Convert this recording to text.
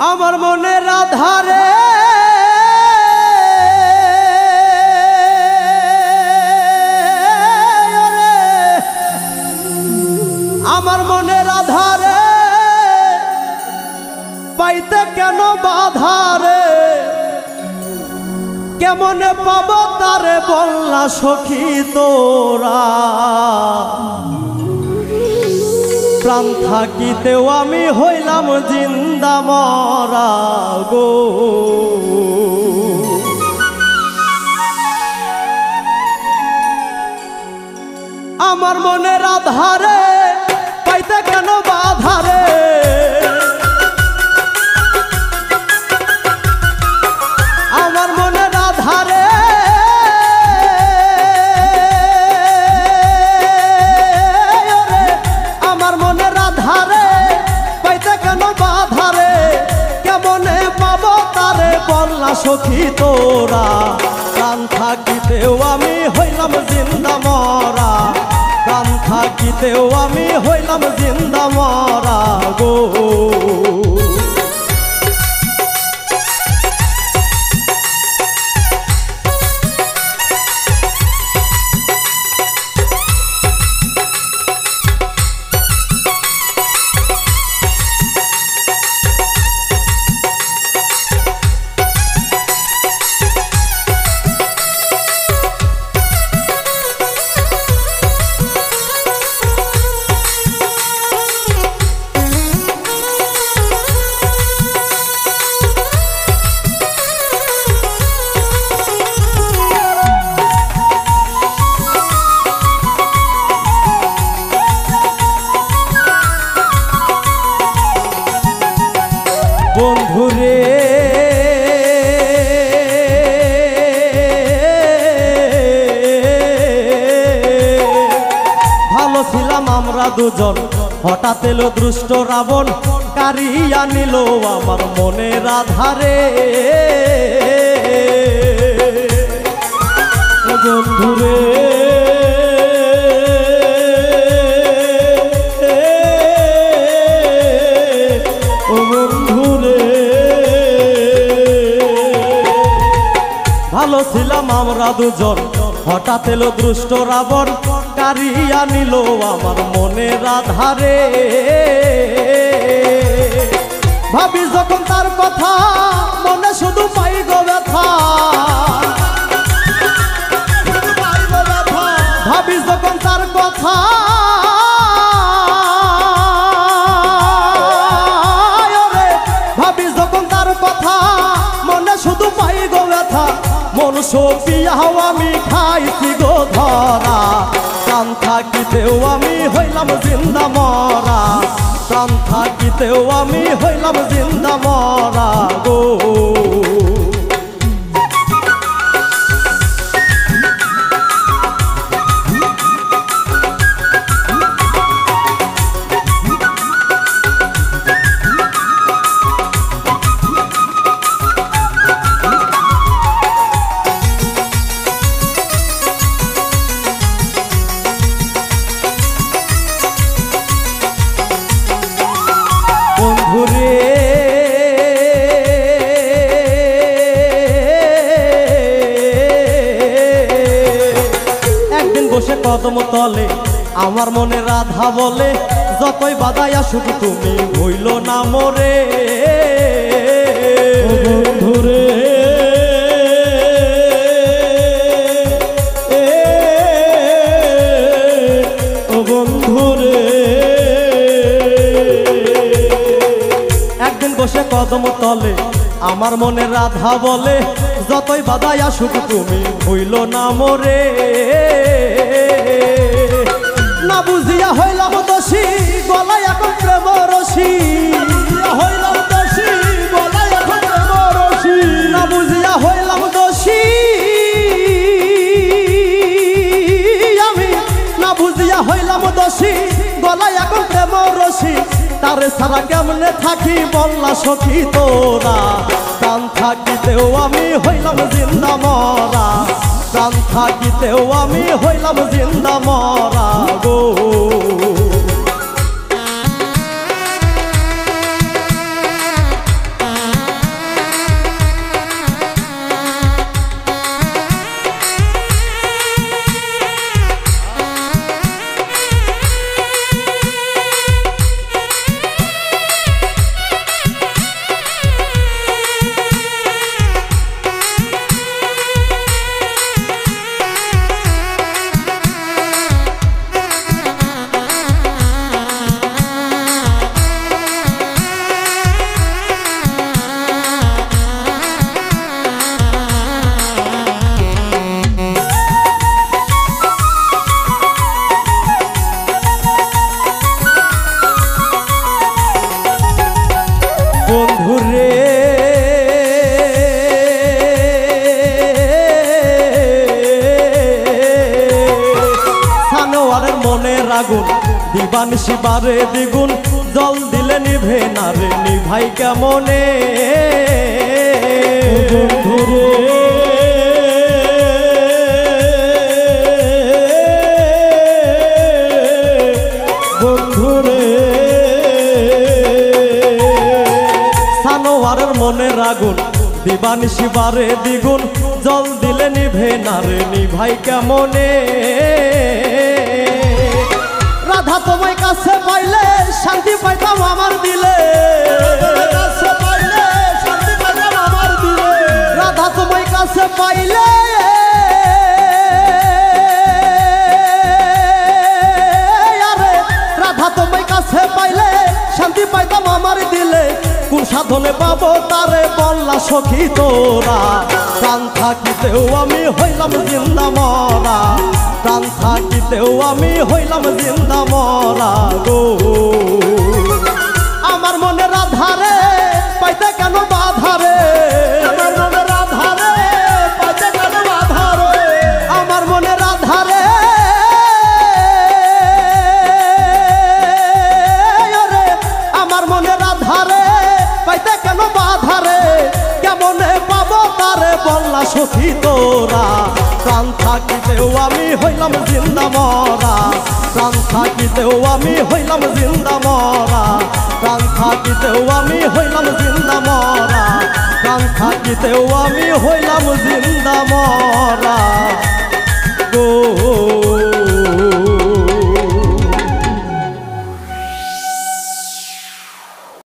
আমার মনের আধারে আমার মনের আধারে পাইতে কেন বাধারে কেমনে পাব তারে বললা সখী তোরা প্রাণ থাকিতেও আমি হইলাম জিন্দা মরা গো আমার মনের আধারে পাইতে কেন বাধারে আমার মনের আধারে আমার মনের আধারে পাইতে কেন বাধারে কেমনে পাবো তারে বললা সখী তোরা প্রাণ থাকিতেও আমি হইলাম জিন্দা মরা প্রাণ থাকিতেও আমি হইলাম জিন্দা মরা গো বন্ধুরে ভালো ছিলাম আমরা দুজন হঠাৎ এলো দুষ্ট রাবণ কারিয়া নিল আমার মনের আধারে বন্ধুরে ভালো ছিলাম আমরা দুজন হঠাৎ এলো দুষ্ট রাবণ কারিয়া নিল আমার মনের আধারে ভাবি যখন তার কথা মনে শুধু পাই গো ব্যথা ভাবি যখন তার কথা ভাবি যখন তার কথা মনে শুধু পাই গো ব্যথা মন সপিয়াও আমি খাইছি গো ধরা প্রাণ থাকিতেও আমি হইলাম জিন্দা মরা প্রাণ থাকিতেও আমি হইলাম জিন্দা মরা গো বন্ধুরে একদিন বসে কদম তলে আমার মনে রাধা বলে যতই বাধাই আসুক তুমি হইল না মোরে বন্ধুরে বন্ধুরে একদিন বসে কদম তলে আমার মনে রাধা বলে যতই বাধাই আসুক তুমি হইল না মোরে না বুঝিয়া হইলাম দোষী গলায় এখন প্রেম রশি হইলাম দোষী গলায় এখন প্রেম রশি না বুঝিয়া হইলাম দোষী আমি না বুঝিয়া হইলাম দোষী গলায় এখন প্রেম রশি তারে সারা কেমনে থাকি বললা সখী তোরা প্রাণ থাকিতেও আমি হইলাম জিন্দা মরা প্রাণ থাকিতেও আমি হইলাম জিন্দা মরা আগুন দিবানিশি বারে দ্বিগুণ জল দিলে নিভে না রে নিভাই কেমনে বন্ধুরে সানোয়ারের মনের আগুন দিবানিশি বারে দ্বিগুণ জল দিলে নিভে না রে নিভাই কেমনে রাধা তোমায় কাছে পাইলে শান্তি পাইতাম আমার দিলে কাছে পাইলে শান্তি পাইলাম আমার দিলে রাধা তোমায় কাছে পাইলে আরে রাধা তোমায় কাছে পাইলে শান্তি পাইতাম আমার দিলে কোন সাধনে পাবো তারে বললা সখী তোরা প্রাণ থাকিতেও আমি হইলাম জিন্দা মরা প্রাণ থাকিতেও আমি হইলাম জিন্দা মরা গো আমার মনে রাধারে পাইতে কেন বাধারে আমার মনে রাধারে পাইতে কেন বাধারে আমার মনে রাধারে আমার মনে রাধারে পাইতে কেন বাধারে কেমনে পাবো তারে বললা সখী তোরা প্রাণ থাকিতেও আমি হইলাম জিন্দা মরা প্রাণ থাকিতেও আমি হইলাম জিন্দা মরা প্রাণ থাকিতেও আমি হইলাম জিন্দা মরা প্রাণ থাকিতেও আমি হইলাম জিন্দা মরা